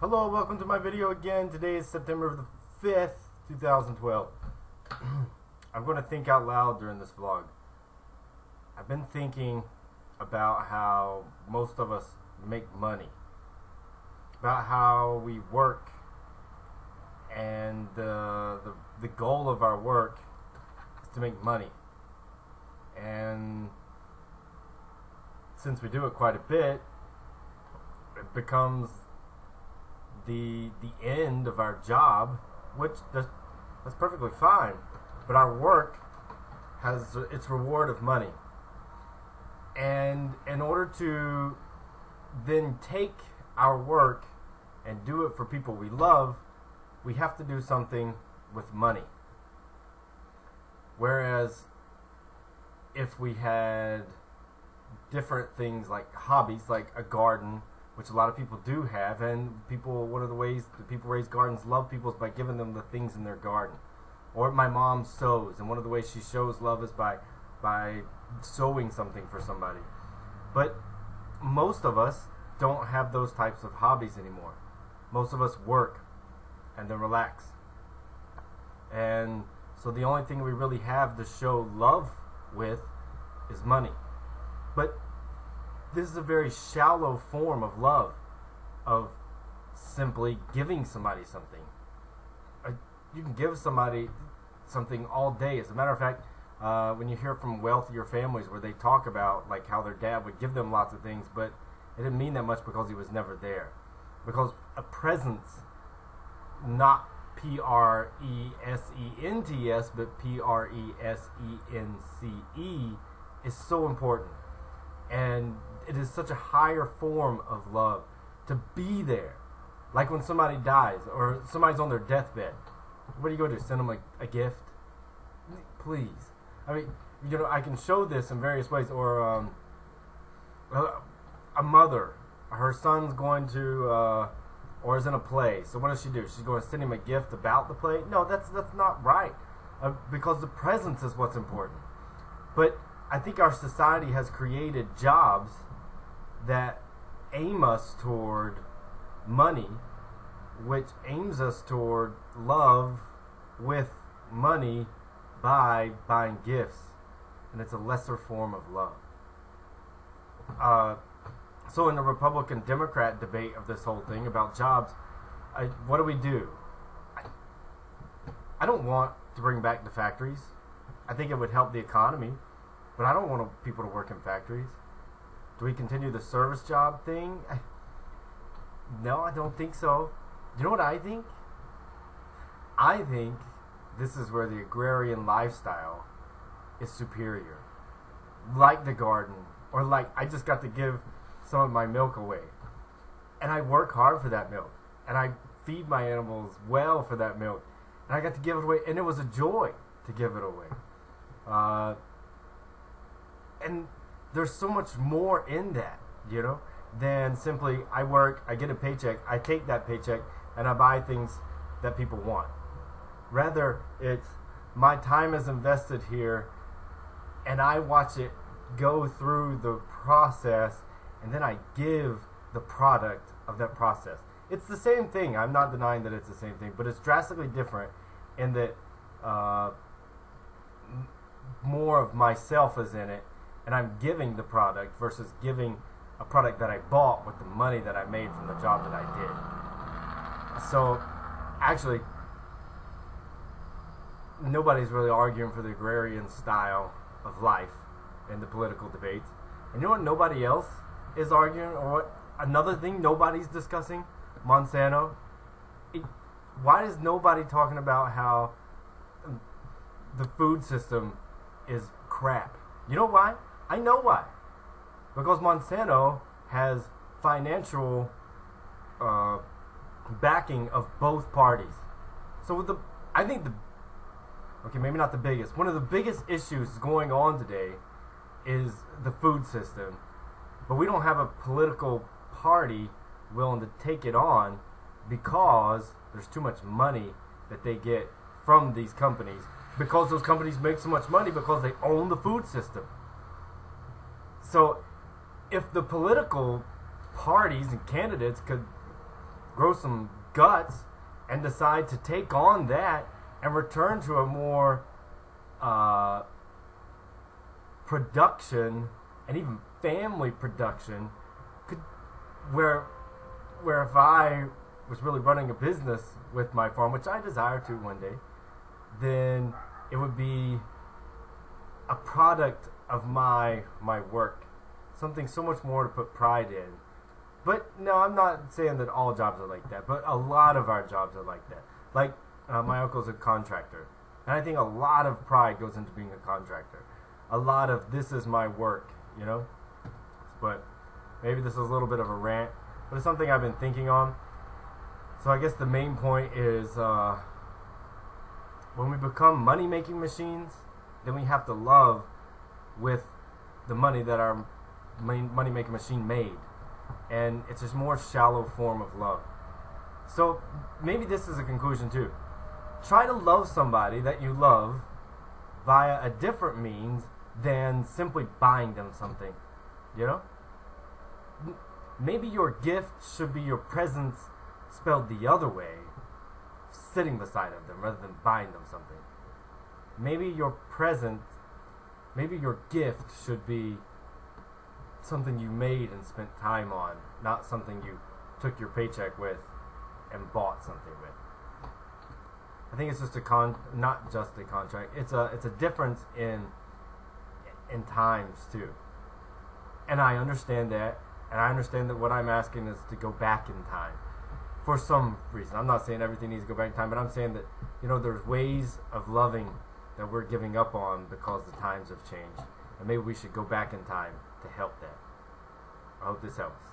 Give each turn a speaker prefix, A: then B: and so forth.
A: Hello, welcome to my video again. Today is September the 5th, 2012. I'm going to think out loud during this vlog. I've been thinking about how most of us make money, about how we work, and the goal of our work is to make money. And since we do it quite a bit, it becomes the end of our job, which that's perfectly fine, but our work has its reward of money. And in order to then take our work and do it for people we love, we have to do something with money. Whereas if we had different things like hobbies, like a garden, which a lot of people do have, and one of the ways that people raise gardens, love people, is by giving them the things in their garden. Or my mom sews, and one of the ways she shows love is by sewing something for somebody. But most of us don't have those types of hobbies anymore. Most of us work and then relax. And so the only thing we really have to show love with is money. But this is a very shallow form of love, of simply giving somebody something. You can give somebody something all day. As a matter of fact, when you hear from wealthier families where they talk about like how their dad would give them lots of things, but it didn't mean that much because he was never there. Because a presence, not P-R-E-S-E-N-T-S, but P-R-E-S-E-N-C-E, is so important. And it is such a higher form of love to be there. Like when somebody dies or somebody's on their deathbed, what do you go do? Send them a gift? Please. I mean, you know, I can show this in various ways. Or a mother, her son's going to or is in a play. So what does she do? She's going to send him a gift about the play? No, that's not right. Because the presence is what's important. But I think our society has created jobs that aim us toward money, which aims us toward love with money by buying gifts, and it's a lesser form of love. So in the Republican-Democrat debate of this whole thing about jobs, what do? I don't want to bring back the factories. I think it would help the economy, but I don't want people to work in factories. Do we continue the service job thing? No, I don't think so. You know what I think? I think this is where the agrarian lifestyle is superior. Like the garden, or like I just got to give some of my milk away. And I work hard for that milk. And I feed my animals well for that milk. And I got to give it away, and it was a joy to give it away. And there's so much more in that, you know, than simply I work, I get a paycheck, I take that paycheck, and I buy things that people want. Rather, it's my time is invested here, and I watch it go through the process, and then I give the product of that process. It's the same thing. I'm not denying that it's the same thing, but it's drastically different in that more of myself is in it, and I'm giving the product versus giving a product that I bought with the money that I made from the job that I did. So, actually, nobody's really arguing for the agrarian style of life in the political debates. And you know what nobody else is arguing, or what another thing nobody's discussing? Monsanto. Why is nobody talking about how the food system is crap? You know why? I know why. Because Monsanto has financial backing of both parties. So okay, maybe not the biggest. One of the biggest issues going on today is the food system. But we don't have a political party willing to take it on because there's too much money that they get from these companies. Because those companies make so much money because they own the food system. So if the political parties and candidates could grow some guts and decide to take on that and return to a more production and even family production where if I was really running a business with my farm, which I desire to one day, then it would be a product of my work, something so much more to put pride in. But no, I'm not saying that all jobs are like that, but a lot of our jobs are like that. Like my uncle's a contractor, and I think a lot of pride goes into being a contractor. A lot of this is my work, you know. But maybe this is a little bit of a rant, but it's something I've been thinking on. So I guess the main point is when we become money-making machines, then we have to love with the money that our money-making machine made. And it's a more shallow form of love. So maybe this is a conclusion too. Try to love somebody that you love via a different means than simply buying them something. You know? Maybe your gift should be your presence spelled the other way, sitting beside of them rather than buying them something. Maybe your present, maybe your gift should be something you made and spent time on, not something you took your paycheck with and bought something with. I think it's just not just a contract. It's a difference in times too. And I understand that, and I understand that what I'm asking is to go back in time for some reason. I'm not saying everything needs to go back in time, but I'm saying that, you know, there's ways of loving that we're giving up on because the times have changed. And maybe we should go back in time to help that. I hope this helps.